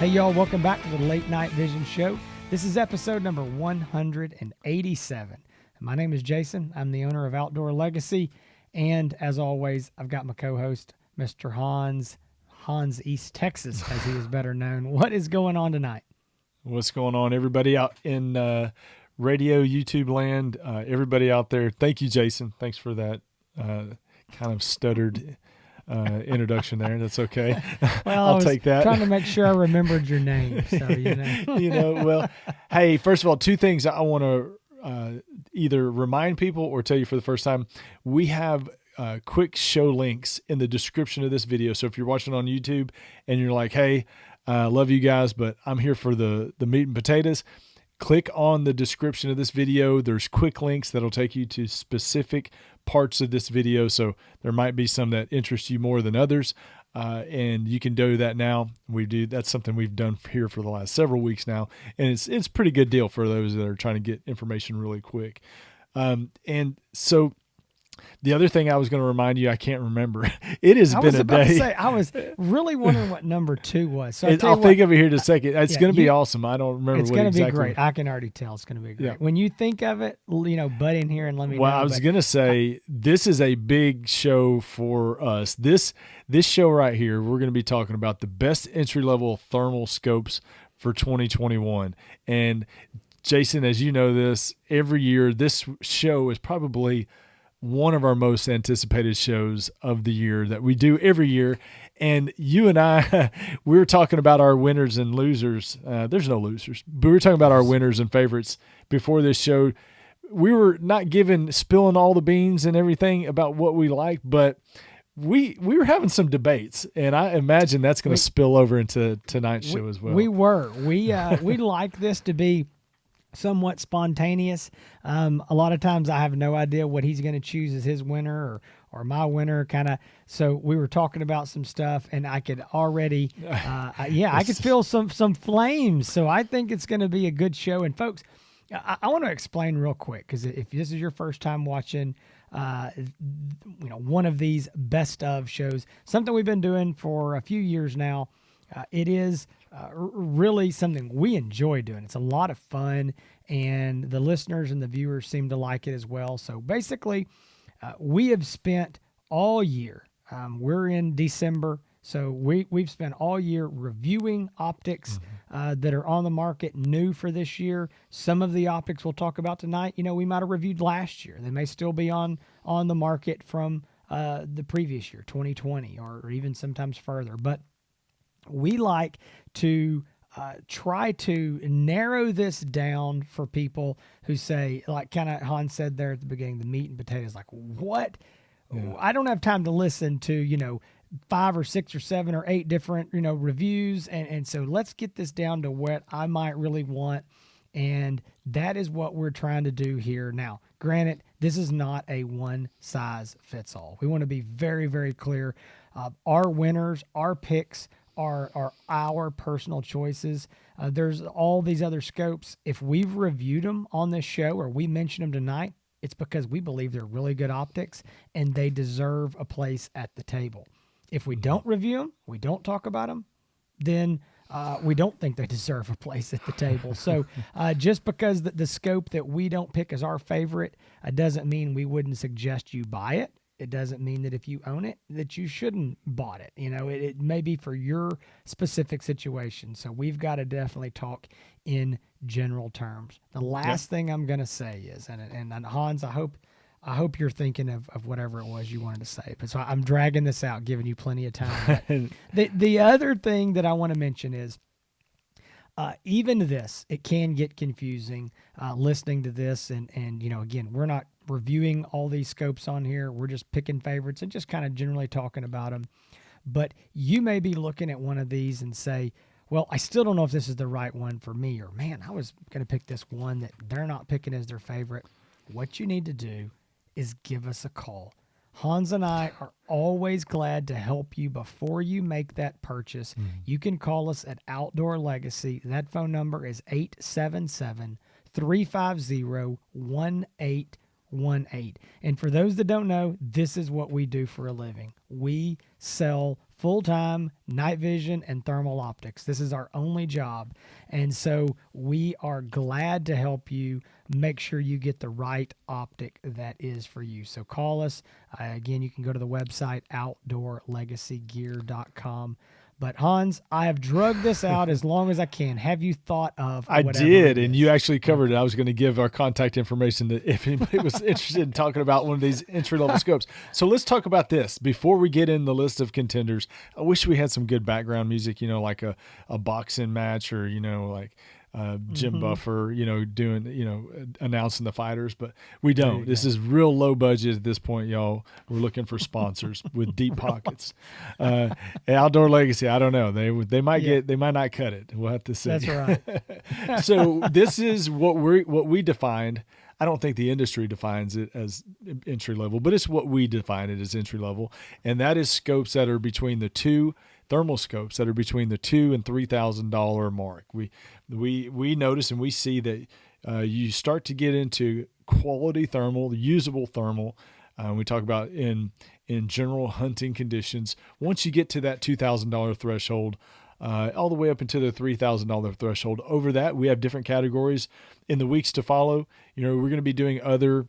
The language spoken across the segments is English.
y'all, welcome back to the Late Night Vision Show. This is episode number 187. My name is Jason. I'm the owner of Outdoor Legacy, and as always, I've got my co-host, Mr. Hans East Texas, as he is better known. What is going on tonight? What's going on, everybody out in radio, YouTube land, everybody out there. Thank you, Jason. Thanks for that kind of stuttered introduction there. That's okay. Well, I'll take that. Trying to make sure I remembered your name. So, well, hey, first of all, two things I want to either remind people or tell you for the first time. We have quick show links in the description of this video. So if you're watching on YouTube and you're like, hey, love you guys, but I'm here for the meat and potatoes, click on the description of this video. There's quick links that'll take you to specific parts of this video. So there might be some that interest you more than others. And you can do that now. That's something we've done here for the last several weeks now. And it's a pretty good deal for those that are trying to get information really quick. And so the other thing I was going to remind you, I can't remember. It has been a day. I was really wondering what number 2 was. So I'll think of it here in a second. It's going to be awesome. I don't remember it's what going to exactly. be great. I can already tell it's going to be great. Yeah. When you think of it, butt in here and let me know. Well, I was going to say, this is a big show for us. This show right here, we're going to be talking about the best entry-level thermal scopes for 2021. And Jason, as you know this, every year, this show is probably one of our most anticipated shows of the year that we do every year. And you and I, we were talking about our winners and losers. There's no losers, but we were talking about our winners and favorites before this show. We were not spilling all the beans and everything about what we like, but we were having some debates, and I imagine that's going to spill over into tonight's show as well. We like this to be somewhat spontaneous. A lot of times I have no idea what he's going to choose as his winner or my winner, kind of. So we were talking about some stuff, and I could already, I could feel some flames. So I think it's going to be a good show. And folks, I want to explain real quick, because if this is your first time watching, one of these best of shows, something we've been doing for a few years now. It is really something we enjoy doing. It's a lot of fun, and the listeners and the viewers seem to like it as well. So basically, we have spent all year, we're in December, so we've spent all year reviewing optics that are on the market new for this year. Some of the optics we'll talk about tonight, we might have reviewed last year. They may still be on the market from the previous year, 2020, or even sometimes further. But we like to try to narrow this down for people who say, like kind of Hans said there at the beginning, the meat and potatoes, like, what? Yeah. I don't have time to listen to, 5 or 6 or 7 or 8 different, reviews. And so let's get this down to what I might really want. And that is what we're trying to do here. Now, granted, this is not a one-size-fits-all. We want to be very, very clear. Our winners, our picks are our personal choices. There's all these other scopes. If we've reviewed them on this show or we mention them tonight, it's because we believe they're really good optics and they deserve a place at the table. If we don't review them, we don't talk about them, then we don't think they deserve a place at the table. So just because the scope that we don't pick as our favorite doesn't mean we wouldn't suggest you buy it. It doesn't mean that if you own it, that you shouldn't bought it. It may be for your specific situation. So we've got to definitely talk in general terms. The last thing I'm going to say is, and Hans, I hope you're thinking of whatever it was you wanted to say. But so I'm dragging this out, giving you plenty of time. The other thing that I want to mention is, even this, it can get confusing listening to this. And again, we're not reviewing all these scopes on here. We're just picking favorites and just kind of generally talking about them. But you may be looking at one of these and say, well, I still don't know if this is the right one for me, or man, I was going to pick this one that they're not picking as their favorite. What you need to do is give us a call. Hans and I are always glad to help you before you make that purchase. You can call us at Outdoor Legacy. That phone number is 877-350-1818. And for those that don't know, this is what we do for a living. We sell full-time night vision and thermal optics. This is our only job. And so we are glad to help you make sure you get the right optic that is for you. So call us. Again, you can go to the website outdoorlegacygear.com. But Hans, I have drugged this out as long as I can. Have you thought of I whatever did, it and is? you actually covered it. I was going to give our contact information to, if anybody was interested in talking about one of these entry-level scopes. So let's talk about this. Before we get in the list of contenders, I wish we had some good background music, like a boxing match or, like Jim Buffer, doing, announcing the fighters, but we don't. This is real low budget at this point, y'all. We're looking for sponsors with deep pockets. Outdoor Legacy, I don't know. They might they might not cut it. We'll have to see. That's right. So this is what we defined. I don't think the industry defines it as entry level, but it's what we define it as entry level, and that is scopes that are between the two. Thermal scopes that are between the $2,000 and $3,000 mark. We notice and we see that you start to get into quality thermal, usable thermal. We talk about in general hunting conditions. Once you get to that $2,000 threshold, all the way up into the $3,000 threshold. Over that, we have different categories. In the weeks to follow, we're going to be doing other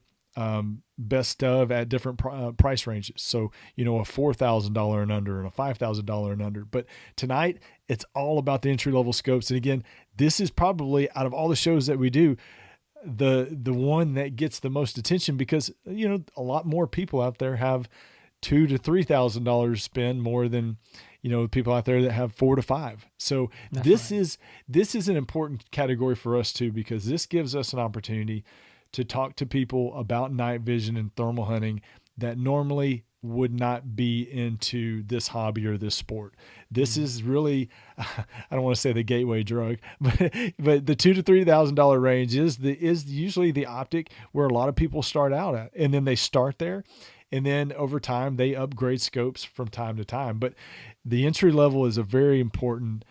best of at different price ranges. So, a $4,000 and under and a $5,000 and under. But tonight, it's all about the entry level scopes. And again, this is probably out of all the shows that we do, the one that gets the most attention because, a lot more people out there have $2,000 to $3,000 spend more than, people out there that have 4 to 5. So this is an important category for us too, because this gives us an opportunity to talk to people about night vision and thermal hunting that normally would not be into this hobby or this sport. This is really, I don't want to say the gateway drug, but the $2,000 to $3,000 range is usually the optic where a lot of people start out at, and then they start there. And then over time, they upgrade scopes from time to time. But the entry level is a very important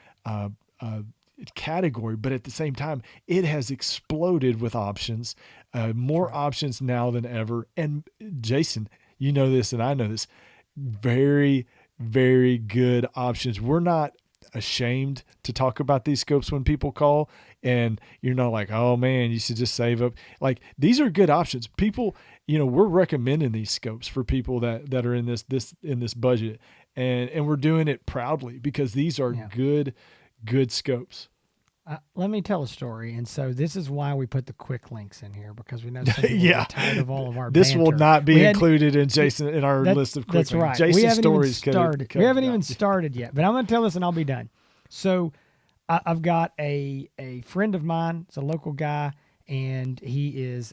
category, but at the same time, it has exploded with options, more options now than ever. And Jason, you know this and I know this, very, very good options. We're not ashamed to talk about these scopes when people call, and you're not like, oh man, you should just save up. Like, these are good options. People, we're recommending these scopes for people that are in this budget, and we're doing it proudly because these are good scopes. Let me tell a story. And so this is why we put the quick links in here, because we know some people get tired of all of our This banter. will not be included in our list of quick links. That's right. Jason's stories We haven't even started yet, but I'm going to tell this and I'll be done. So I've got a friend of mine. It's a local guy, and he is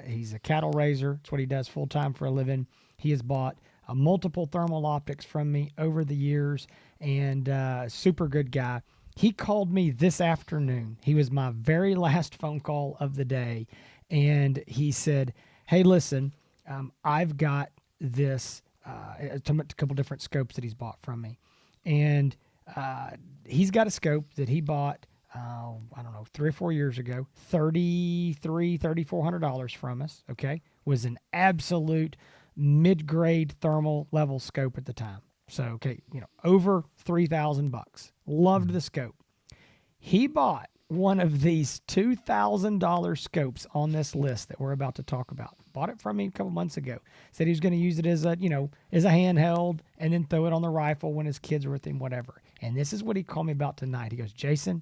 he's a cattle raiser. That's what he does full time for a living. He has bought multiple thermal optics from me over the years, and super good guy. He called me this afternoon. He was my very last phone call of the day. And he said, hey, listen, I've got this, a couple different scopes that he's bought from me. And he's got a scope that he bought, I don't know, 3 or 4 years ago, $3,400 from us, okay? Was an absolute mid-grade thermal level scope at the time. So, okay, over $3,000. Loved the scope. He bought one of these $2,000 scopes on this list that we're about to talk about. Bought it from me a couple months ago. Said he was going to use it as a handheld and then throw it on the rifle when his kids were with him, whatever. And this is what he called me about tonight. He goes, Jason,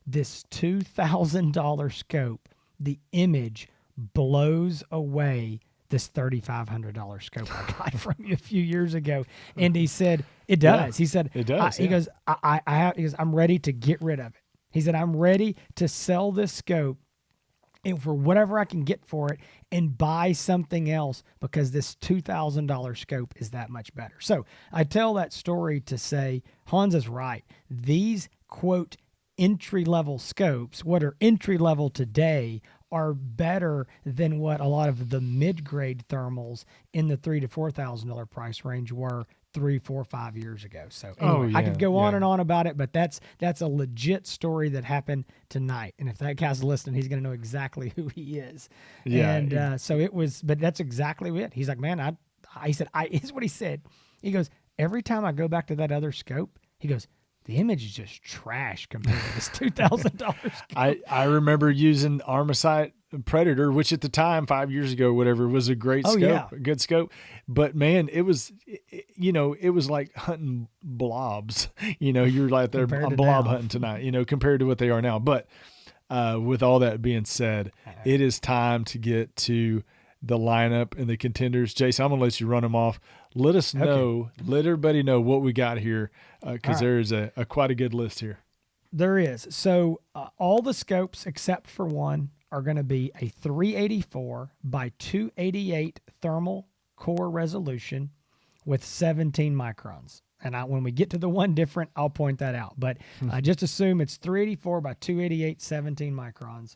this $2,000 scope, the image blows away this $3,500 scope I got from you a few years ago. And he said, it does. Yeah, he said, it does. He goes, he goes, I'm ready to get rid of it. He said, I'm ready to sell this scope and for whatever I can get for it and buy something else because this $2,000 scope is that much better. So I tell that story to say, Hans is right. These, quote, entry-level scopes, what are entry-level today, are better than what a lot of the mid-grade thermals in the $3,000 to $4,000 price range were 3, 4, 5 years ago. So anyway, I could go on and on about it, but that's a legit story that happened tonight. And if that guy's listening, he's going to know exactly who he is. Yeah. And so it was, but that's exactly it. He's like, man, he said, here's what he said. He goes, every time I go back to that other scope, he goes, the image is just trash compared to this $2,000 scope. I remember using Armasight Predator, which at the time, 5 years ago, whatever, was a great scope, yeah. a good scope. But man, it was like hunting blobs. You're like there, Compared I'm to blob now. hunting tonight, compared to what they are now. But with all that being said, it is time to get to the lineup and the contenders. Jason, I'm going to let you run them off. Let us know, let everybody know what we got here, because there is a quite a good list here. There is. So all the scopes except for one are going to be a 384 by 288 thermal core resolution with 17 microns. And when we get to the one different, I'll point that out. But just assume it's 384 by 288, 17 microns.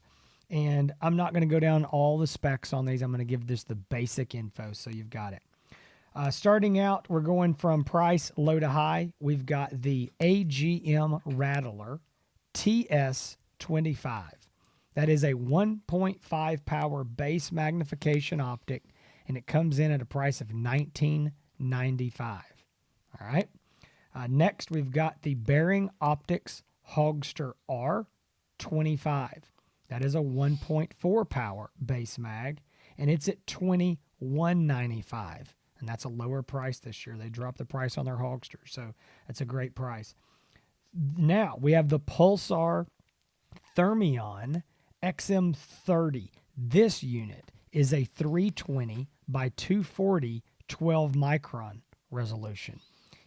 And I'm not going to go down all the specs on these. I'm going to give this the basic info so you've got it. Starting out, we're going from price low to high. We've got the AGM Rattler TS25. That is a 1.5 power base magnification optic, and it comes in at a price of $19.95. All right. Next, we've got the Bearing Optics Hogster R25. That is a 1.4 power base mag, and it's at $21.95. And that's a lower price this year. They dropped the price on their Hogsters, so that's a great price. Now, we have the Pulsar Thermion XM30. This unit is a 320 by 240 12 micron resolution.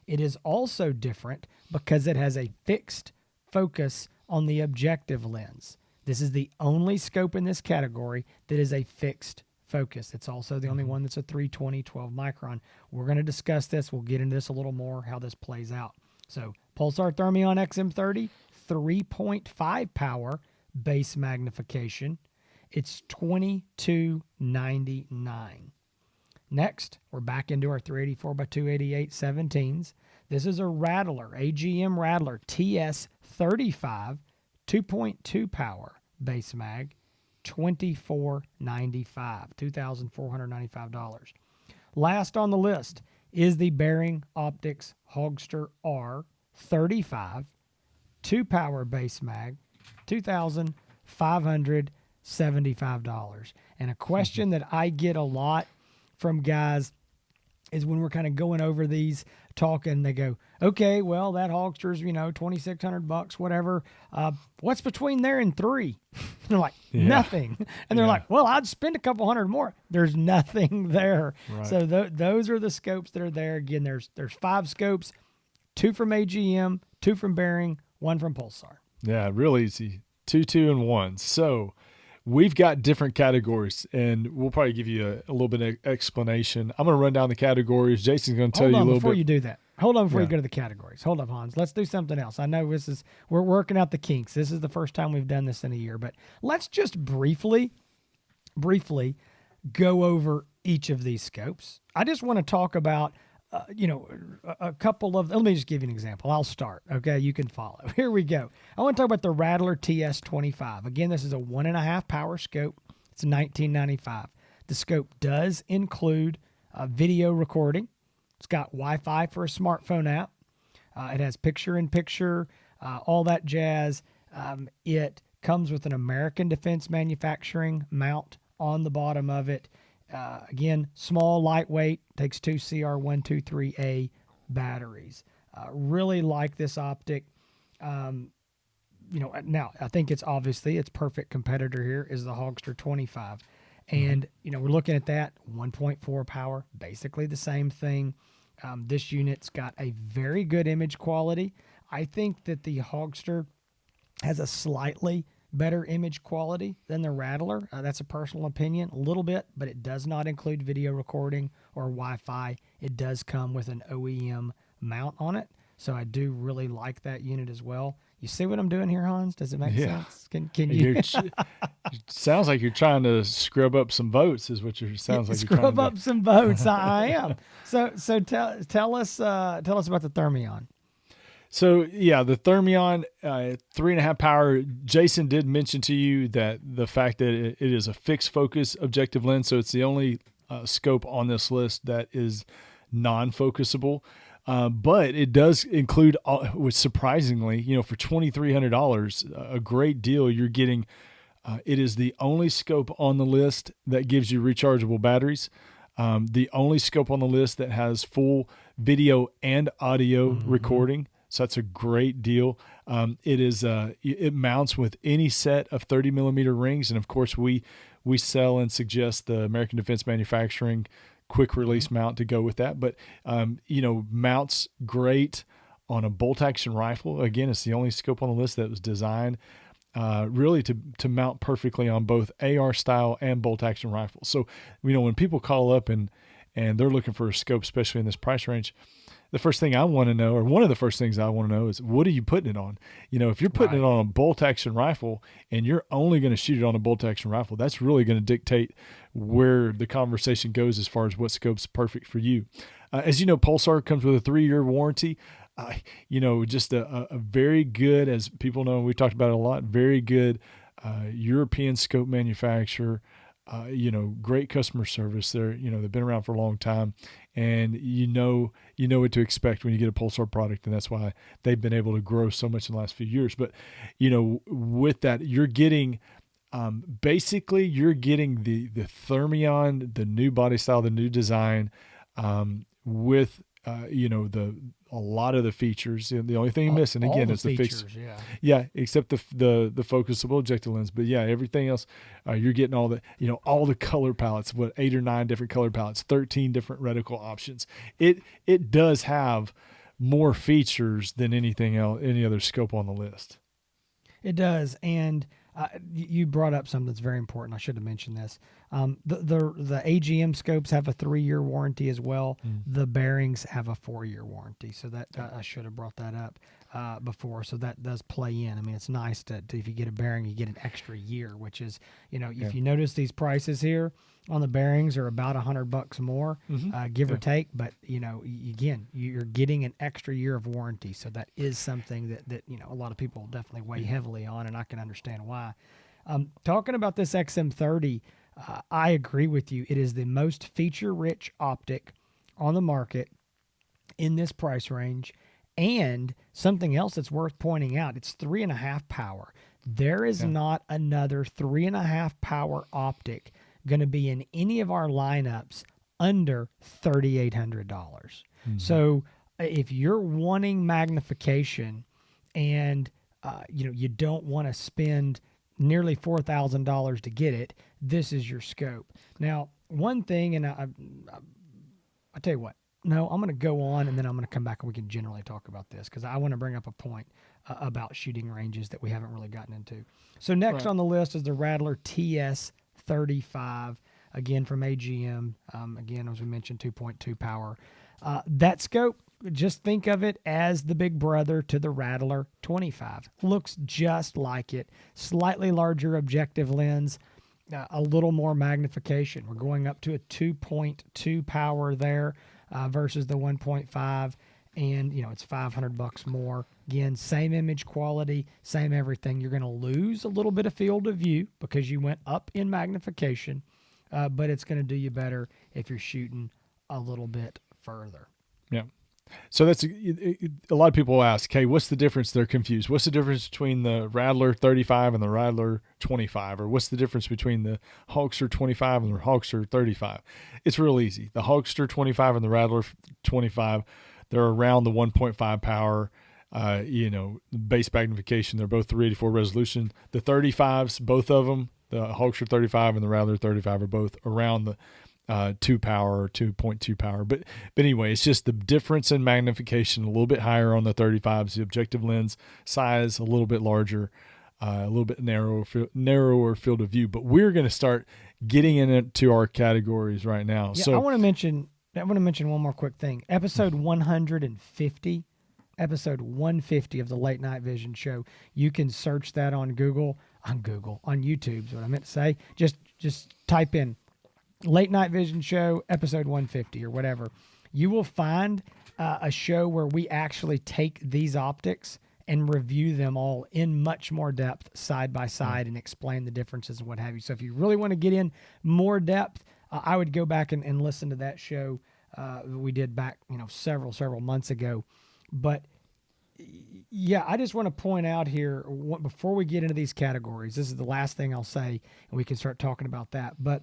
It is also different because it has a fixed focus on the objective lens. This is the only scope in this category that is a fixed focus. It's also the only one that's a 320 12 micron. We're going to discuss this. We'll get into this a little more, how this plays out. So Pulsar Thermion XM30, 3.5 power base magnification. It's $22.99. Next, we're back into our 384 by 288 17s. This is a Rattler, AGM Rattler TS35, 2.2 power base mag, $24.95, $2,495. Last on the list is the Bearing Optics Hogster R35, 2 power base mag, $2,575. And a question that I get a lot from guys is when we're kind of going over these, talking, they go, okay, well, that Hogster's, $2,600, whatever. What's between there and 3? And they're like, nothing. And they're like, well, I'd spend a couple hundred more. There's nothing there. Right. So those are the scopes that are there. Again, there's 5 scopes, 2 from AGM, 2 from Bearing, 1 from Pulsar. Yeah, real easy. 2, 2, and 1. So we've got different categories, and we'll probably give you a little bit of explanation. I'm going to run down the categories. Jason's going to tell you a little bit. Before you do that. Hold on before you go to the categories. Hold up, Hans. Let's do something else. I know we're working out the kinks. This is the first time we've done this in a year, but let's just briefly go over each of these scopes. I just want to talk about a couple of, let me just give you an example. I'll start. Okay. You can follow. Here we go. I want to talk about the Rattler TS25. Again, this is a 1.5 power scope. It's $19.95. The scope does include video recording. It's got Wi-Fi for a smartphone app. It has picture-in-picture, all that jazz. It comes with an American Defense Manufacturing mount on the bottom of it. Again, small, lightweight, takes 2 CR123A batteries. Really like this optic. Now I think it's perfect competitor here is the Hogster 25. And, we're looking at that 1.4 power, basically the same thing. This unit's got a very good image quality. I think that the Hogster has a slightly better image quality than the Rattler. That's a personal opinion, a little bit, but it does not include video recording or Wi-Fi. It does come with an OEM mount on it. So I do really like that unit as well. You see what I'm doing here, Hans? Does it make sense? Can you? Sounds like you're trying to scrub up some votes. Is what you're sounds like. You're scrub up some votes. I am. So tell us about the Thermion. So yeah, the Thermion 3.5 power. Jason did mention to you that the fact that it is a fixed focus objective lens, so it's the only scope on this list that is non-focusable. But it does include, which surprisingly, for $2,300, a great deal. You're getting. It is the only scope on the list that gives you rechargeable batteries. The only scope on the list that has full video and audio recording. So that's a great deal. It mounts with any set of 30 millimeter rings. And of course we sell and suggest the American Defense Manufacturing quick release mount to go with that. But, mounts great on a bolt action rifle. Again, it's the only scope on the list that was designed really to mount perfectly on both AR style and bolt action rifles. So, when people call up and they're looking for a scope, especially in this price range, the first thing I want to know, or one of the first things I want to know, is what are you putting it on? If you're putting it on a bolt action rifle and you're only going to shoot it on a bolt action rifle, that's really going to dictate where the conversation goes as far as what scope's perfect for you. As you know, Pulsar comes with a 3-year warranty. Just a very good, as people know, we've talked about it a lot, very good European scope manufacturer. Great customer service. They've been around for a long time, and you know what to expect when you get a Pulsar product, and that's why they've been able to grow so much in the last few years. But with that, you're getting basically the Thermion, the new body style, the new design, with a lot of the features. The only thing missing again is the fixed, except the focusable objective lens. But everything else, you're getting all the color palettes. 8 or 9 different color palettes, 13 different reticle options. It does have more features than anything else, any other scope on the list. It does, and you brought up something that's very important. I should have mentioned this. The AGM scopes have a 3-year warranty as well. The bearings have a 4-year warranty. So that I should have brought that up before. So that does play in. I mean, it's nice to if you get a bearing, you get an extra year, which is, if you notice these prices here on the bearings are about $100 more, give or take. But, again, you're getting an extra year of warranty. So that is something that a lot of people definitely weigh heavily on, and I can understand why. Talking about this XM30, I agree with you. It is the most feature-rich optic on the market in this price range. And something else that's worth pointing out, it's 3.5 power. There is not another 3.5 power optic going to be in any of our lineups under $3,800. So if you're wanting magnification and you don't want to spend nearly $4,000 to get it, this is your scope. Now, one thing, and I tell you what, no, I'm going to go on and then I'm going to come back and we can generally talk about this because I want to bring up a point about shooting ranges that we haven't really gotten into. So next on the list is the Rattler TS35, again from AGM. Again, as we mentioned, 2.2 power. That scope, just think of it as the big brother to the Rattler 25. Looks just like it. Slightly larger objective lens, a little more magnification. We're going up to a 2.2 power there versus the 1.5. And, it's $500 more. Again, same image quality, same everything. You're going to lose a little bit of field of view because you went up in magnification, but it's going to do you better if you're shooting a little bit further. Yeah. So that's a lot of people ask, hey, what's the difference? They're confused. What's the difference between the Rattler 35 and the Rattler 25? Or what's the difference between the Hawkster 25 and the Hawkster 35? It's real easy. The Hawkster 25 and the Rattler 25, they're around the 1.5 power, base magnification. They're both 384 resolution. The 35s, both of them, the Hawkster 35 and the Rattler 35 are both around the 2 power or 2.2 power. But anyway, it's just the difference in magnification, a little bit higher on the 35s, the objective lens size a little bit larger, a little bit narrower field of view. But we're going to start getting into our categories right now. Yeah, so I want to mention one more quick thing. Episode 150 of the Late Night Vision Show. You can search that on YouTube is what I meant to say. Just type in Late Night Vision Show, episode 150 or whatever. You will find a show where we actually take these optics and review them all in much more depth side by side and explain the differences and what have you. So if you really want to get in more depth, I would go back and listen to that show we did back, several months ago. But yeah, I just want to point out here before we get into these categories, this is the last thing I'll say, and we can start talking about that. But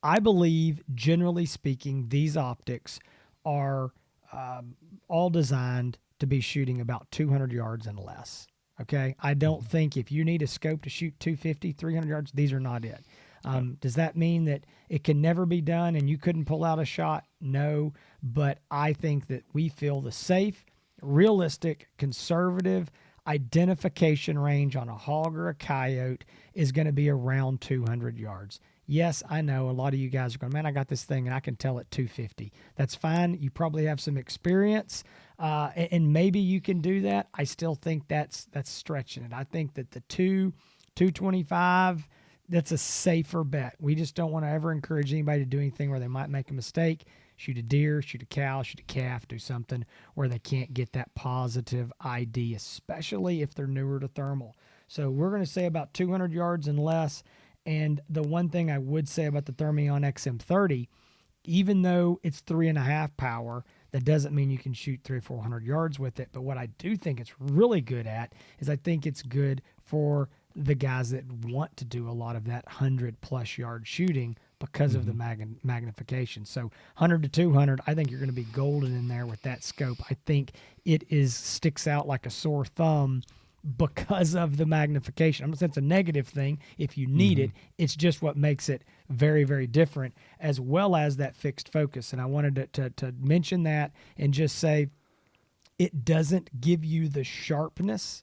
I believe, generally speaking, these optics are all designed to be shooting about 200 yards and less. Okay. I don't think if you need a scope to shoot 250, 300 yards, these are not it. Does that mean that it can never be done and you couldn't pull out a shot? No, but I think that we feel the safe, realistic, conservative identification range on a hog or a coyote is going to be around 200 yards. Yes, I know a lot of you guys are going, man, I got this thing and I can tell at 250. That's fine. You probably have some experience, and maybe you can do that. I still think that's stretching it. I think that the 225, that's a safer bet. We just don't want to ever encourage anybody to do anything where they might make a mistake. Shoot a deer, shoot a cow, shoot a calf, do something where they can't get that positive ID, especially if they're newer to thermal. So we're going to say about 200 yards and less. And the one thing I would say about the Thermion XM30, even though it's 3.5 power, that doesn't mean you can shoot 300 or 400 yards with it. But what I do think it's really good at is I think it's good for the guys that want to do a lot of that 100+ yard shooting because of the magnification. So 100 to 200, I think you're going to be golden in there with that scope. I think it sticks out like a sore thumb because of the magnification. I'm not saying it's a negative thing. If you need it, it's just what makes it very, very different, as well as that fixed focus. And I wanted to mention that and just say it doesn't give you the sharpness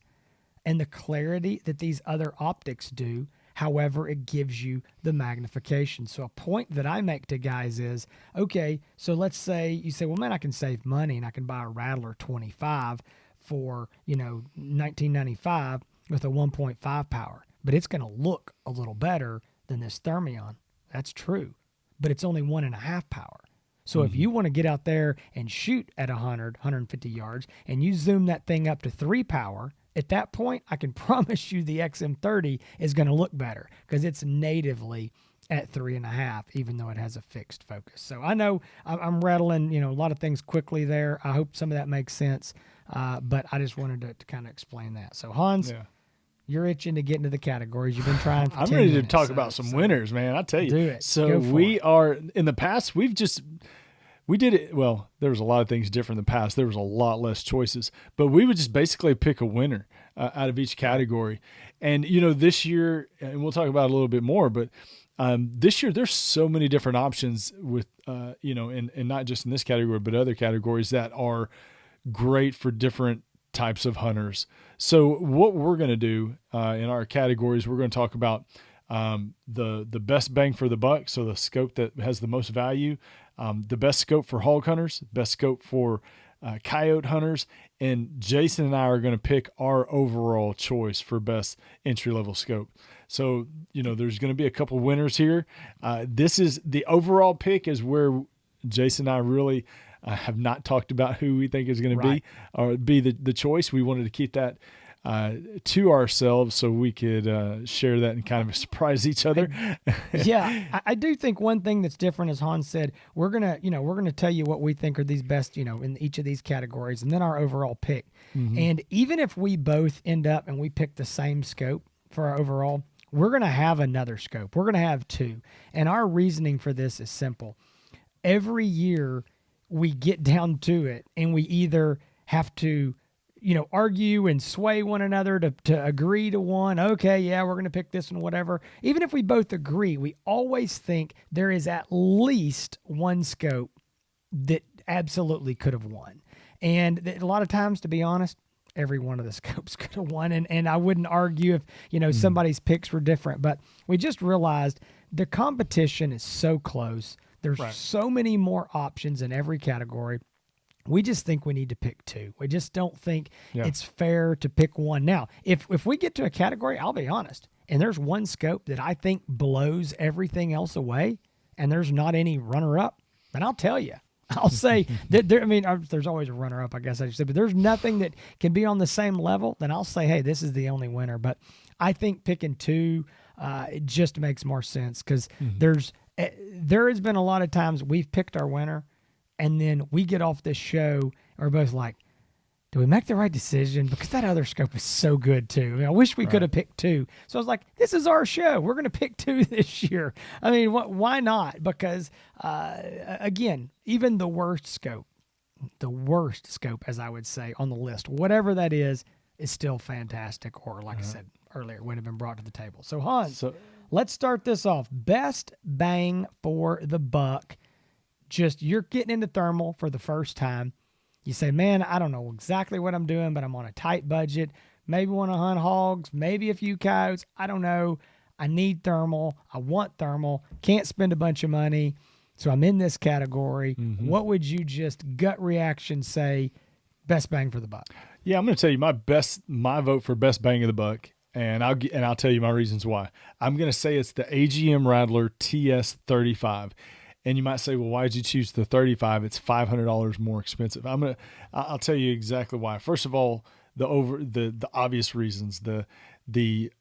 and the clarity that these other optics do. However, it gives you the magnification. So a point that I make to guys is, okay, so let's say you say, well, man, I can save money and I can buy a Rattler 25 for, $19.95 with a 1.5 power, but it's going to look a little better than this Thermion. That's true, but it's only 1.5 power. So if you want to get out there and shoot at 150 yards and you zoom that thing up to 3 power, at that point, I can promise you the XM30 is going to look better because it's natively at 3.5, even though it has a fixed focus. So I know I'm rattling, a lot of things quickly there. I hope some of that makes sense. But I just wanted to kind of explain that. So Hans, you're itching to get into the categories. You've been trying for 10 I'm ready minutes, to talk about some winners, man. I tell you. Do it. So we are, in the past, we did it. Well, there was a lot of things different in the past. There was a lot less choices, but we would just basically pick a winner out of each category. And, this year, and we'll talk about it a little bit more, but this year there's so many different options with, and not just in this category, but other categories that are great for different types of hunters. So what we're going to do in our categories, we're going to talk about the best bang for the buck. So the scope that has the most value, the best scope for hog hunters, best scope for coyote hunters, and Jason and I are going to pick our overall choice for best entry-level scope. So, there's going to be a couple winners here. This is the overall pick is where Jason and I really have not talked about who we think is going to be or be the choice. We wanted to keep that to ourselves so we could share that and kind of surprise each other. I do think one thing that's different, as Hans said, we're gonna tell you what we think are these best, in each of these categories, and then our overall pick. And even if we both end up and we pick the same scope for our overall, we're gonna have another scope. We're gonna have two, and our reasoning for this is simple. Every year we get down to it, and we either have to argue and sway one another to agree to one. Okay, yeah, we're going to pick this one, whatever. Even if we both agree, we always think there is at least one scope that absolutely could have won. And a lot of times, to be honest, every one of the scopes could have won. And I wouldn't argue if, somebody's picks were different. But we just realized the competition is so close. There's so many more options in every category. We just think we need to pick two. We just don't think it's fair to pick one. Now, if we get to a category, I'll be honest, and there's one scope that I think blows everything else away, and there's not any runner-up, then I'll tell you. I'll say that there's always a runner-up, I guess I should say, but there's nothing that can be on the same level, then I'll say, hey, this is the only winner. But I think picking two, it just makes more sense because there has been a lot of times we've picked our winner, And then we get off this show, and we're both like, do we make the right decision? Because that other scope is so good too. I mean, I wish we could have picked 2. So I was like, this is our show. We're going to pick 2 this year. I mean, why not? Because, again, even the worst scope, as I would say on the list, whatever that is still fantastic. Or like I said earlier, would have been brought to the table. So Hans, let's start this off. Best bang for the buck. Just you're getting into thermal for the first time. You say, man, I don't know exactly what I'm doing, but I'm on a tight budget. Maybe want to hunt hogs, maybe a few coyotes. I don't know. I need thermal. I want thermal. Can't spend a bunch of money. So I'm in this category. What would you just gut reaction say best bang for the buck? Yeah, I'm going to tell you my vote for best bang of the buck, and I'll tell you my reasons why. I'm going to say it's the AGM Rattler TS35. And you might say, well, why did you choose the 35? It's $500 more expensive. I'll tell you exactly why. First of all, the obvious reasons. The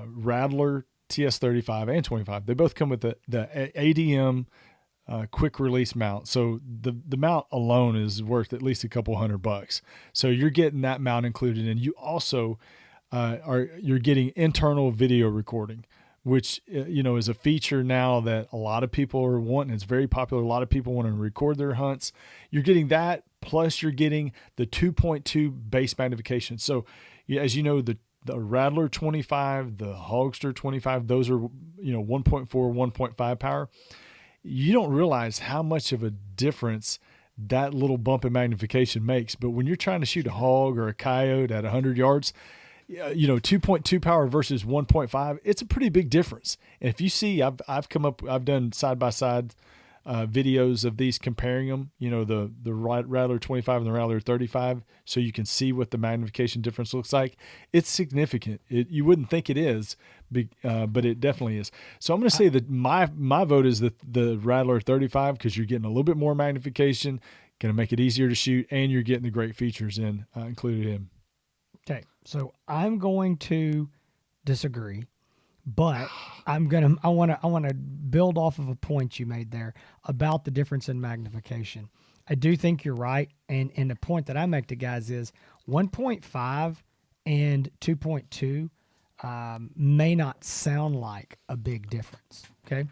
Rattler TS35 and 25, they both come with the ADM quick release mount. So the mount alone is worth at least a couple $100. So you're getting that mount included, and you also you're getting internal video recording, which is a feature now that a lot of people are wanting. It's very popular. A lot of people want to record their hunts. You're getting that, plus you're getting the 2.2 base magnification. So as you know, the Rattler 25, the Hogster 25, those are 1.4, 1.5 power. You don't realize how much of a difference that little bump in magnification makes. But when you're trying to shoot a hog or a coyote at 100 yards, 2.2 power versus 1.5, it's a pretty big difference. And if you see, I've done side-by-side videos of these, comparing them, the Rattler 25 and the Rattler 35, so you can see what the magnification difference looks like. It's significant. You wouldn't think it is, but it definitely is. So I'm going to say that my vote is the Rattler 35, because you're getting a little bit more magnification, going to make it easier to shoot, and you're getting the great features included in. Okay, so I'm going to disagree, but I want to build off of a point you made there about the difference in magnification. I do think you're right, and the point that I make to guys is 1.5 and 2.2 may not sound like a big difference, okay?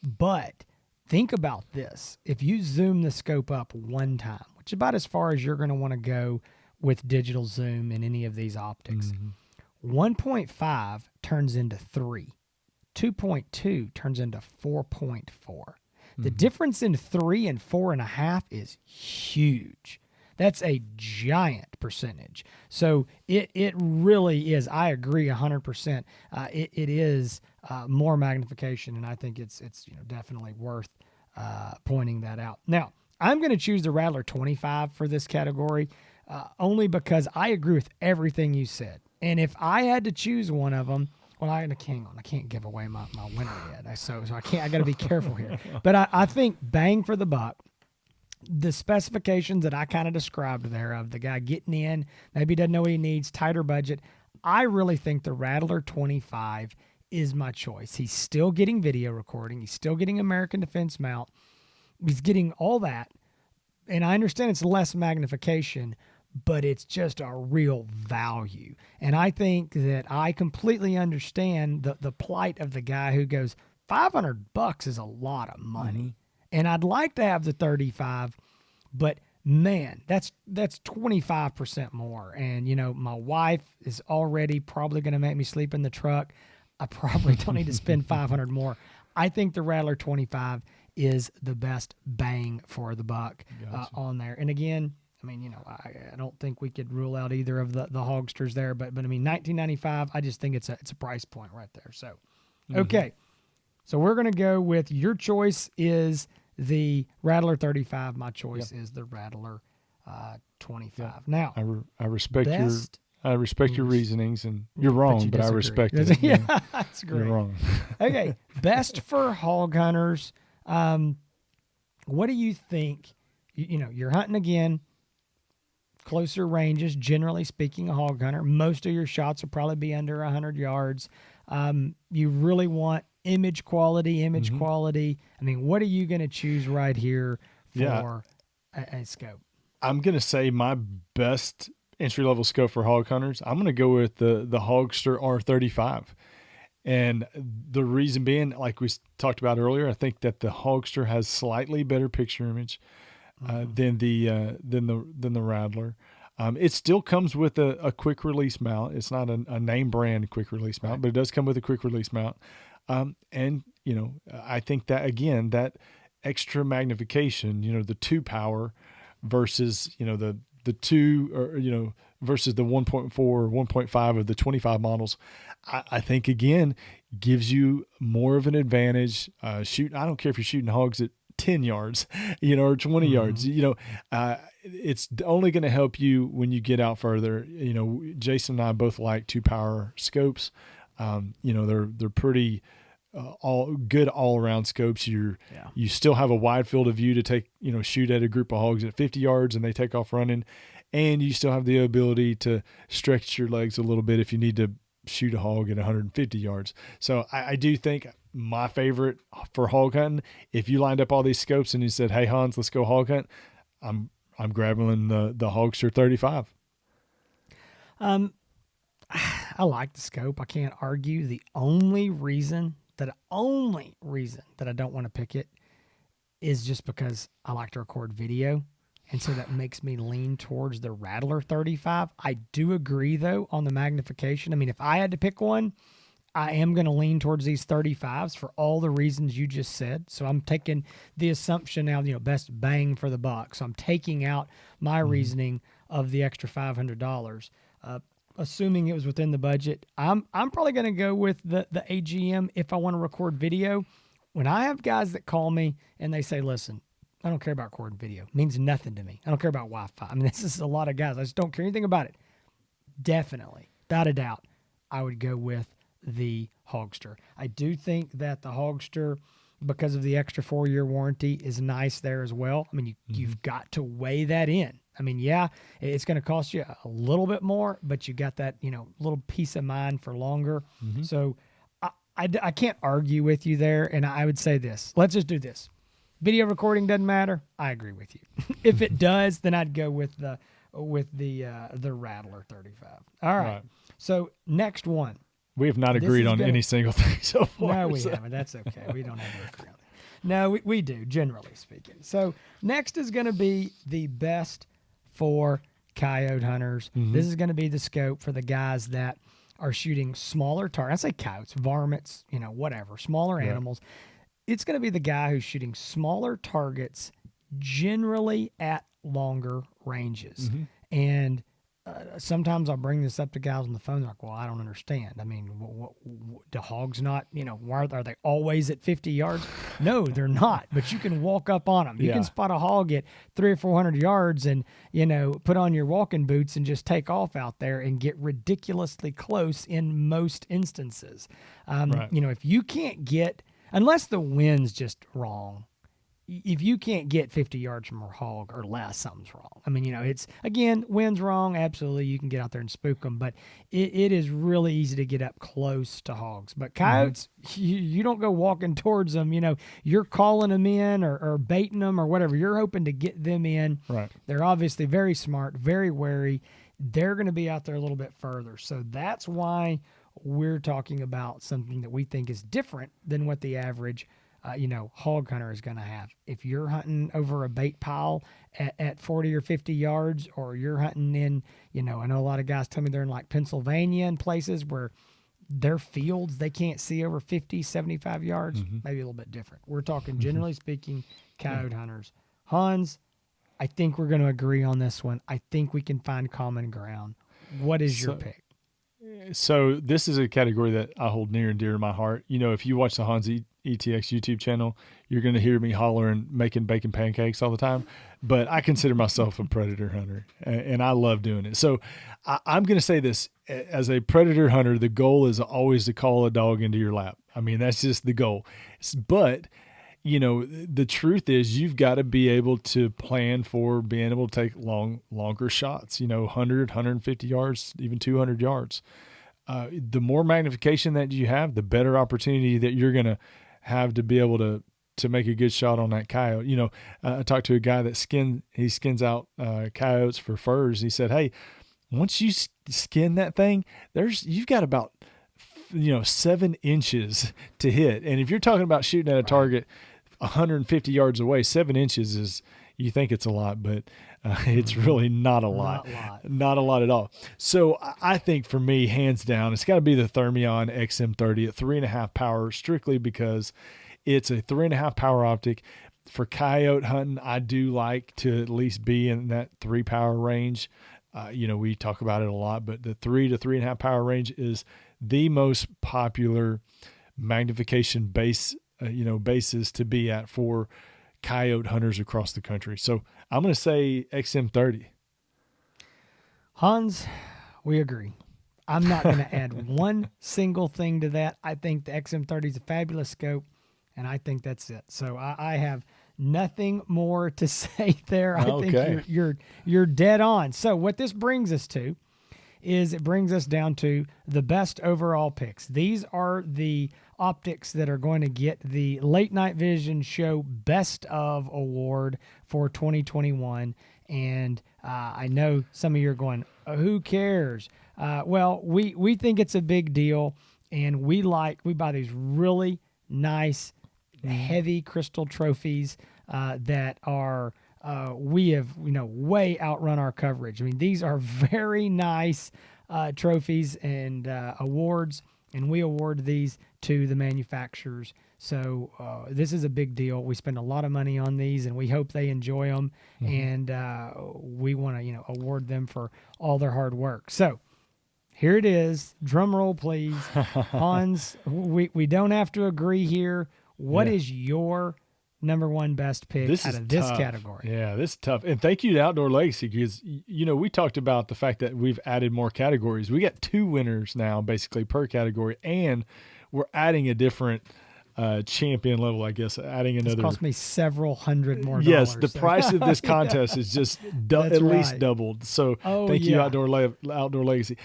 But think about this. If you zoom the scope up one time, which is about as far as you're going to want to go with digital zoom in any of these optics, 1.5 turns into 3. 2.2 turns into 4.4. The difference in 3 and 4.5 is huge. That's a giant percentage. So it really is. I agree 100%. It is more magnification, and I think it's definitely worth pointing that out. Now, I'm going to choose the Rattler 25 for this category, only because I agree with everything you said. And if I had to choose one of them, well, I can't give away my winner yet. So I got to be careful here. But I think bang for the buck, the specifications that I kind of described there of the guy getting in, maybe doesn't know what he needs, tighter budget, I really think the Rattler 25 is my choice. He's still getting video recording. He's still getting American Defense mount. He's getting all that. And I understand it's less magnification, but it's just a real value. And I think that I completely understand the plight of the guy who goes, $500 is a lot of money. And I'd like to have the 35, but man, that's 25% more. And, my wife is already probably going to make me sleep in the truck. I probably don't need to spend 500 more. I think the Rattler 25 is the best bang for the buck on there. And again, I mean, I don't think we could rule out either of the Hogsters there, but I mean, $19.95, I just think it's a price point right there. So, okay. So we're going to go with your choice is the Rattler 35. My choice is the Rattler 25. Yep. Now, I respect your reasonings, and you're wrong, but I respect it. Yeah, that's great. You're wrong. Okay, best for hog hunters. What do you think? You're hunting again, closer ranges, generally speaking, a hog hunter. Most of your shots will probably be under 100 yards. You really want image quality. I mean, what are you going to choose right here for a scope? I'm going to say my best entry level scope for hog hunters, I'm going to go with the Hogster R35. And the reason being, like we talked about earlier, I think that the Hogster has slightly better picture image than the Rattler. It still comes with a quick release mount. It's not a name brand quick release mount, but it does come with a quick release mount. And I think that again, that extra magnification, the 2 power versus the 2 or versus the 1.4 or 1.5 of the 25 models, I think again gives you more of an advantage. I don't care if you're shooting hogs at 10 yards, or 20 yards, it's only going to help you when you get out further. Jason and I both like 2 power scopes. They're pretty all around scopes. You still have a wide field of view to take, shoot at a group of hogs at 50 yards and they take off running. And you still have the ability to stretch your legs a little bit if you need to shoot a hog at 150 yards. So I do think my favorite for hog hunting, if you lined up all these scopes and you said, "Hey Hans, let's go hog hunt," I'm grabbing the Hogster 35. I like the scope. I can't argue. The only reason that I don't want to pick it is just because I like to record video. And so that makes me lean towards the Rattler 35. I do agree, though, on the magnification. I mean, if I had to pick one, I am going to lean towards these 35s for all the reasons you just said. So I'm taking the assumption now, best bang for the buck. So I'm taking out my reasoning of the extra $500. Assuming it was within the budget, I'm probably going to go with the AGM if I want to record video. When I have guys that call me and they say, "Listen, I don't care about recording video. It means nothing to me. I don't care about Wi-Fi." I mean, this is a lot of guys. I just don't care anything about it. Definitely, without a doubt, I would go with the Hogster. I do think that the Hogster, because of the extra 4-year warranty, is nice there as well. I mean, you've got to weigh that in. I mean, yeah, it's going to cost you a little bit more, but you got that, little peace of mind for longer. So I can't argue with you there. And I would say this. Let's just do this. Video recording doesn't matter. I agree with you. If it does, then I'd go with the Rattler 35. All right. So next one. We have not agreed on any single thing so far. No, we haven't. That's okay. We don't ever agree on that. No, we do, generally speaking. So next is going to be the best for coyote hunters. This is going to be the scope for the guys that are shooting smaller targets. I say coyotes, varmints, whatever, smaller animals. It's going to be the guy who's shooting smaller targets, generally at longer ranges. And sometimes I'll bring this up to guys on the phone. They're like, "Well, I don't understand. I mean, do hogs not, why are they always at 50 yards? No, they're not. But you can walk up on them. You can spot a hog at 300 or 400 yards and, put on your walking boots and just take off out there and get ridiculously close in most instances. If you can't get, unless the wind's just wrong, if you can't get 50 yards from a hog or less, something's wrong. I mean, it's, again, wind's wrong. Absolutely, you can get out there and spook them, but it is really easy to get up close to hogs. But coyotes, you don't go walking towards them. You're calling them in or baiting them or whatever. You're hoping to get them in. Right. They're obviously very smart, very wary. They're going to be out there a little bit further. So that's why we're talking about something that we think is different than what the average hog hunter is going to have. If you're hunting over a bait pile at 40 or 50 yards, or you're hunting in, I know a lot of guys tell me they're in like Pennsylvania and places where their fields, they can't see over 50, 75 yards, maybe a little bit different. We're talking, generally speaking, coyote hunters. Hans, I think we're going to agree on this one. I think we can find common ground. What is your pick? So this is a category that I hold near and dear to my heart. If you watch the Hans ETX YouTube channel, you're going to hear me hollering, making bacon pancakes all the time. But I consider myself a predator hunter, and I love doing it. So I'm going to say this. As a predator hunter, the goal is always to call a dog into your lap. I mean, that's just the goal. But the truth is you've got to be able to plan for being able to take longer shots, 100, 150 yards, even 200 yards. The more magnification that you have, the better opportunity that you're going to have to be able to to make a good shot on that coyote. You know, I talked to a guy that skins out coyotes for furs. He said, hey, once you skin that thing, you've got about 7 inches to hit. And if you're talking about shooting at a target 150 yards away, 7 inches is, you think it's a lot, but it's really not a lot. Not a lot at all. So I think for me, hands down, it's got to be the Thermion XM30 at 3.5 power, strictly because it's a 3.5 power optic. For coyote hunting, I do like to at least be in that 3 power range. We talk about it a lot, but the 3 to 3.5 power range is the most popular magnification bases to be at for coyote hunters across the country. So I'm going to say XM30. Hans, we agree. I'm not going to add one single thing to that. I think the XM30 is a fabulous scope, and I think that's it. So I have nothing more to say there. I think you're dead on. So what this brings us to is it brings us down to the best overall picks. These are the optics that are going to get the Late Night Vision Show Best of Award for 2021. And I know some of you are going, who cares? Well, we think it's a big deal, and we buy these really nice, heavy crystal trophies that are we have way outrun our coverage. I mean, these are very nice trophies and awards, and we award these to the manufacturers. So this is a big deal. We spend a lot of money on these, and we hope they enjoy them. And we want to award them for all their hard work. So here it is. Drum roll, please. Hans, we don't have to agree here. What is your number one best pick out of this category? Yeah, this is tough. And thank you to Outdoor Legacy, because, we talked about the fact that we've added more categories. We got 2 winners now, basically, per category, and we're adding a different champion level, I guess, adding another. It's cost me several hundred more dollars. Yes, the price of this contest is just at least doubled. So thank you, Outdoor Legacy.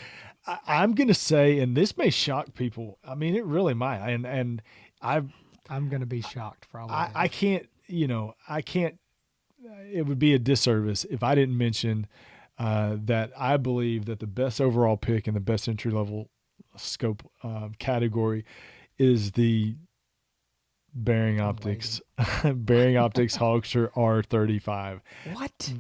I'm going to say, and this may shock people, I mean, it really might, and I'm going to be shocked probably. I can't, it would be a disservice if I didn't mention that I believe that the best overall pick in the best entry-level scope category is the Bearing Optics Hogster R35. What?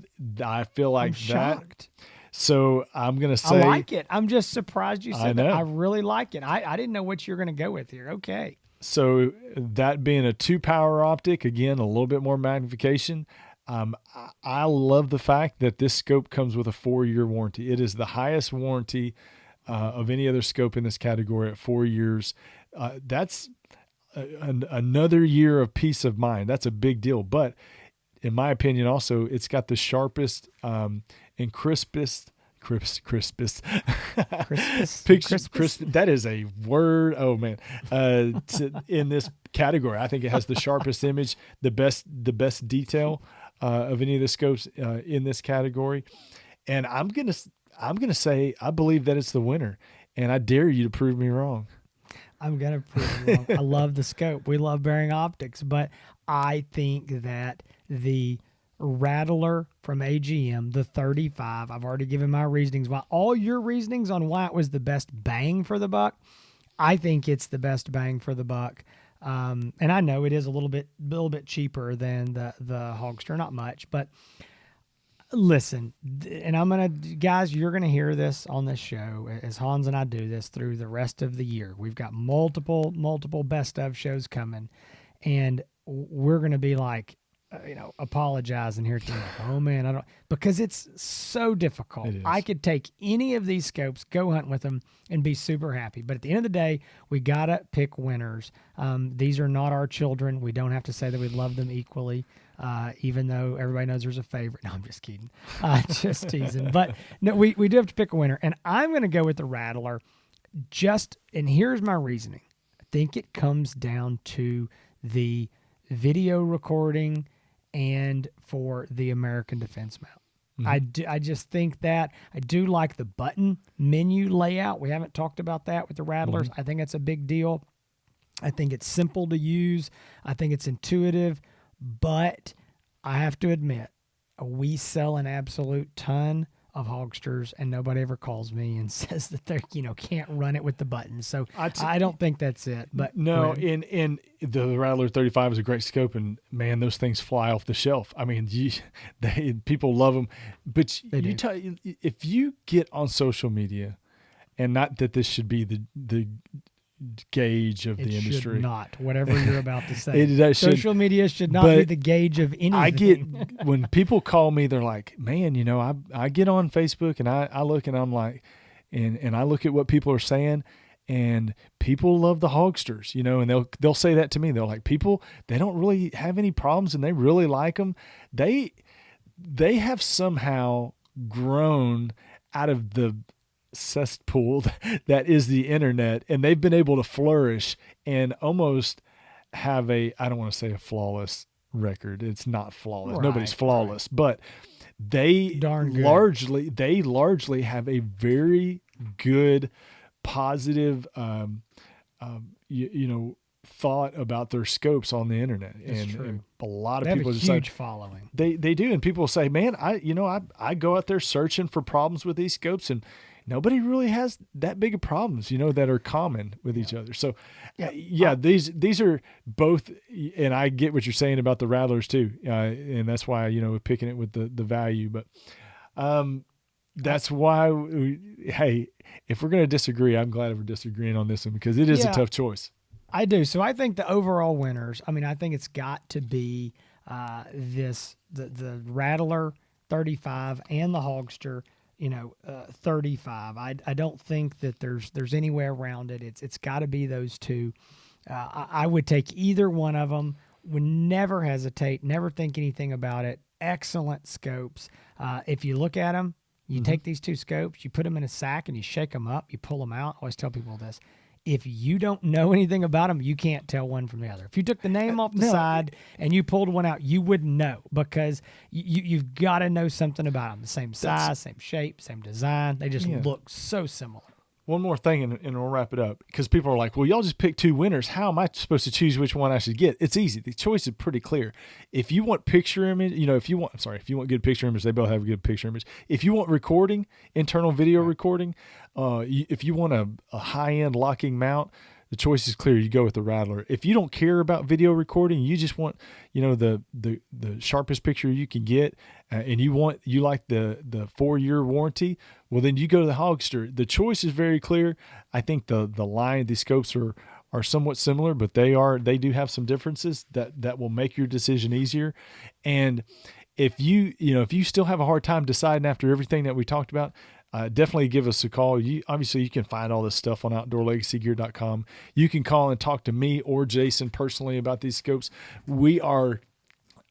I feel like I'm shocked. So I'm going to say. I like it. I'm just surprised you said that. I really like it. I didn't know what you were going to go with here. Okay. So that being a 2-power optic, again, a little bit more magnification. I love the fact that this scope comes with a 4-year warranty. It is the highest warranty of any other scope in this category at 4 years. That's another year of peace of mind. That's a big deal. But in my opinion, also, it's got the sharpest and crispest. That is a word. Oh man. In this category, I think it has the sharpest image, the best detail of any of the scopes in this category. And I'm gonna say I believe that it's the winner, and I dare you to prove me wrong. I'm gonna prove you wrong. I love the scope. We love Bearing Optics, but I think that the Rattler from AGM, the 35. I've already given my reasonings. Why all your reasonings on why it was the best bang for the buck, I think it's the best bang for the buck. And I know it is a little bit cheaper than the Hogster, not much, but listen. And guys, you're gonna hear this on this show as Hans and I do this through the rest of the year. We've got multiple best of shows coming, and we're gonna be like, apologizing here at the end. Oh man, because it's so difficult. I could take any of these scopes, go hunt with them, and be super happy. But at the end of the day, we gotta pick winners. These are not our children. We don't have to say that we love them equally, even though everybody knows there's a favorite. No, I'm just kidding. Just teasing. But no, we do have to pick a winner, and I'm gonna go with the Rattler. And here's my reasoning. I think it comes down to the video recording and for the American Defense Mount. I just think that I do like the button menu layout. We haven't talked about that with the Rattlers. I think that's a big deal. I think it's simple to use. I think it's intuitive, but I have to admit, we sell an absolute ton of hogsters, and nobody ever calls me and says that they can't run it with the buttons. So I don't think that's it. But no, in the Rattler 35 is a great scope, and man, those things fly off the shelf. I mean, people love them, but if you get on social media, and not that this should be the gauge of the industry. Should not. Whatever you're about to say. Social media should not be the gauge of anything. I get when people call me, they're like, man, I get on Facebook and I look and I'm like, and I look at what people are saying, and people love the hogsters, and they'll say that to me. They're like, they don't really have any problems and they really like them. They have somehow grown out of the cesspool that is the internet, and they've been able to flourish and almost have I don't want to say a flawless record. It's not flawless. Right, nobody's flawless, but they largely have a very good, positive, thought about their scopes on the internet. And a lot of people have a huge following. They do, and people say, man, I go out there searching for problems with these scopes, and nobody really has that big of problems, that are common with each other. So, these are both, and I get what you're saying about the Rattlers too, and that's why we're picking it with the value. But that's why, if we're going to disagree, I'm glad we're disagreeing on this one, because it is a tough choice. I do. So I think the overall winners, I think it's got to be the Rattler 35 and the Hogster 35. I don't think that there's any way around it. It's got to be those two. I would take either one of them. Would never hesitate. Never think anything about it. Excellent scopes. If you look at them, you take these two scopes, you put them in a sack, and you shake them up. You pull them out. I always tell people this. If you don't know anything about them, you can't tell one from the other. If you took the name off the side and you pulled one out, you wouldn't know, because you've got to know something about them. The same size, same shape, same design. They just look so similar. One more thing, and we'll wrap it up, because people are like, well, y'all just picked two winners. How am I supposed to choose which one I should get? It's easy. The choice is pretty clear. If you want picture image, if you want good picture image, they both have a good picture image. If you want recording, internal video recording, if you want a high-end locking mount, the choice is clear. You go with the Rattler. If you don't care about video recording, you just want, the sharpest picture you can get, and you like the 4-year warranty, well, then you go to the Hogster. The choice is very clear. I think the line, these scopes are somewhat similar, but they do have some differences that will make your decision easier. And if you still have a hard time deciding after everything that we talked about, definitely give us a call. Obviously, you can find all this stuff on OutdoorLegacyGear.com. You can call and talk to me or Jason personally about these scopes. We are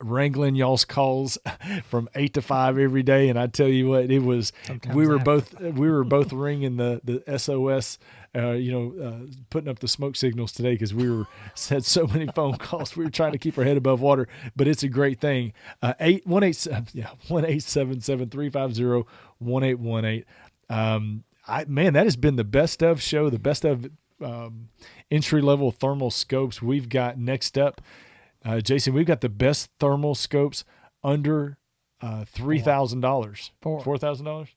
wrangling y'all's calls from 8 to 5 every day, and I tell you what, it was. We were both ringing the SOS. Putting up the smoke signals today, because we had so many phone calls. We were trying to keep our head above water, but it's a great thing. 1-877-350-1818. Man, that has been the best of show, the best of entry level thermal scopes we've got next up. Jason, we've got the best thermal scopes under $3,000. $4,000.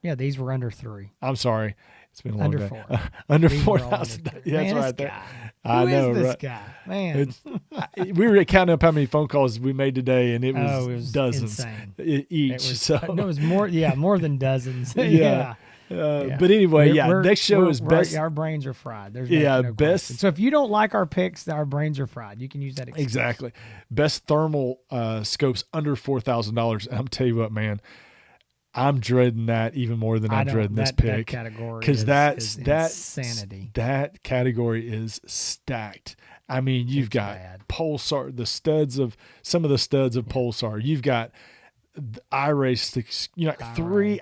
Yeah, these were under 3. I'm sorry. It's been a long day. 4. Under 4,000. Yeah, that's right there. I know, right? This guy? Man. We were counting up how many phone calls we made today, and it was dozens each. It was more than dozens. Yeah. But anyway, next show is best. Our brains are fried. There's best. Question. So if you don't like our picks, our brains are fried. You can use that excuse. Exactly. Best thermal scopes under $4,000. And I'm tell you what, man, I'm dreading that even more than I'm dreading this pick. That category, because that's insanity. That category is stacked. I mean, you've got Pulsar, some of the studs of Pulsar. You've got iRace, you got three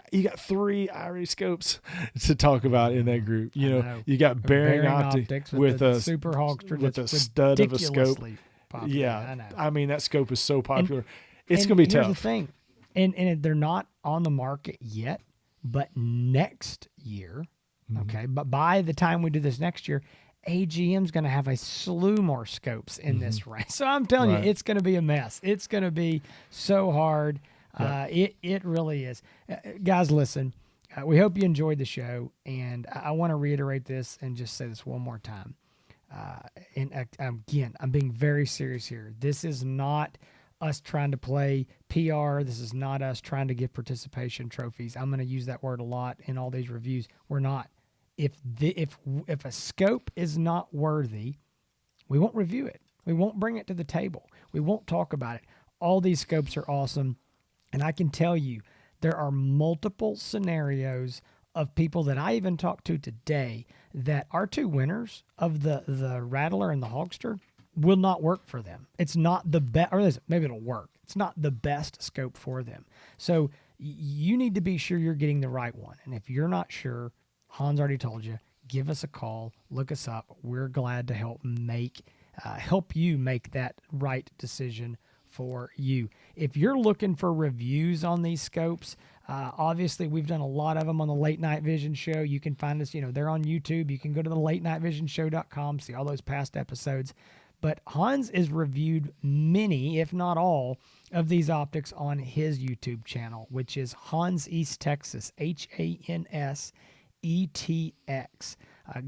iRace scopes to talk about in that group. You got bearing optics with a super Hogster with a stud of a scope. Popular. Yeah, I mean that scope is so popular. It's going to be tough. Here's the thing, and they're not on the market yet, but next year, okay. But by the time we do this next year, AGM's going to have a slew more scopes in this range. So I'm telling you, it's going to be a mess. It's going to be so hard. It really is. Guys, listen, we hope you enjoyed the show. And I want to reiterate this and just say this one more time. And again, I'm being very serious here. This is not us trying to play PR. This is not us trying to get participation trophies. I'm going to use that word a lot in all these reviews. We're not. If a scope is not worthy, we won't review it. We won't bring it to the table. We won't talk about it. All these scopes are awesome. And I can tell you, there are multiple scenarios of people that I even talked to today that our two winners of the Rattler and the Hogster will not work for them. It's not the best, or maybe it'll work. It's not the best scope for them. So you need to be sure you're getting the right one. And if you're not sure, Hans already told you, give us a call, look us up. We're glad to help you make that right decision for you. If you're looking for reviews on these scopes, obviously we've done a lot of them on the Late Night Vision Show. You can find us, they're on YouTube. You can go to the latenightvision.show.com, see all those past episodes. But Hans has reviewed many, if not all, of these optics on his YouTube channel, which is Hans East Texas, HANSETX.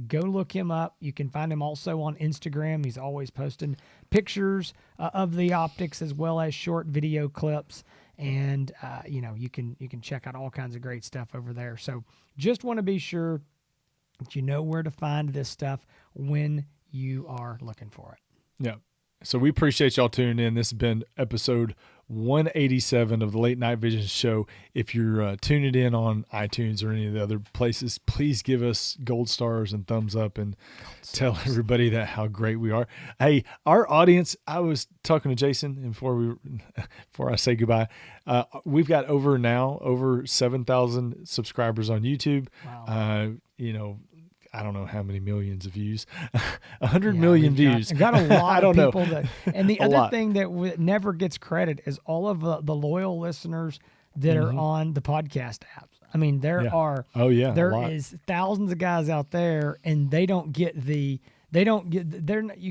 Go look him up. You can find him also on Instagram. He's always posting pictures of the optics as well as short video clips. And, you can check out all kinds of great stuff over there. So just want to be sure that you know where to find this stuff when you are looking for it. Yeah. So we appreciate y'all tuning in. This has been episode 187 of the Late Night Vision Show. If you're tuning in on iTunes or any of the other places, please give us gold stars and thumbs up and tell everybody that how great we are. Hey, our audience, I was talking to Jason and before I say goodbye, we've got over 7,000 subscribers on YouTube. Wow. I don't know how many millions of views, 100 million views. Got a lot of people know. And the other thing that never gets credit is all of the loyal listeners that are on the podcast apps. I mean, there is thousands of guys out there, and they don't get you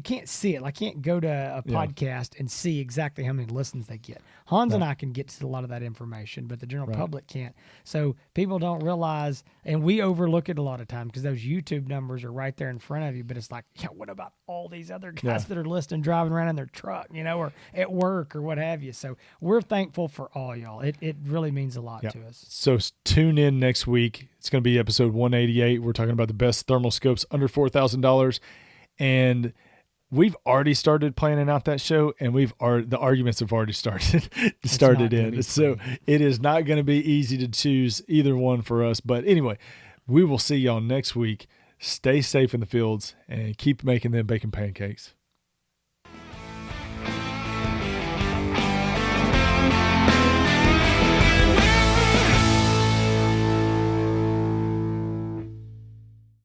can't see it. I can't go to a podcast and see exactly how many listens they get. Hans and I can get to a lot of that information, but the general public can't. So people don't realize, and we overlook it a lot of times because those YouTube numbers are right there in front of you. But it's like, what about all these other guys that are listening, driving around in their truck, or at work or what have you? So we're thankful for all y'all. It really means a lot to us. So tune in next week. It's going to be episode 188. We're talking about the best thermal scopes under $4,000. And we've already started planning out that show, and the arguments have already started in. So it is not going to be easy to choose either one for us. But anyway, we will see y'all next week. Stay safe in the fields and keep making them bacon pancakes.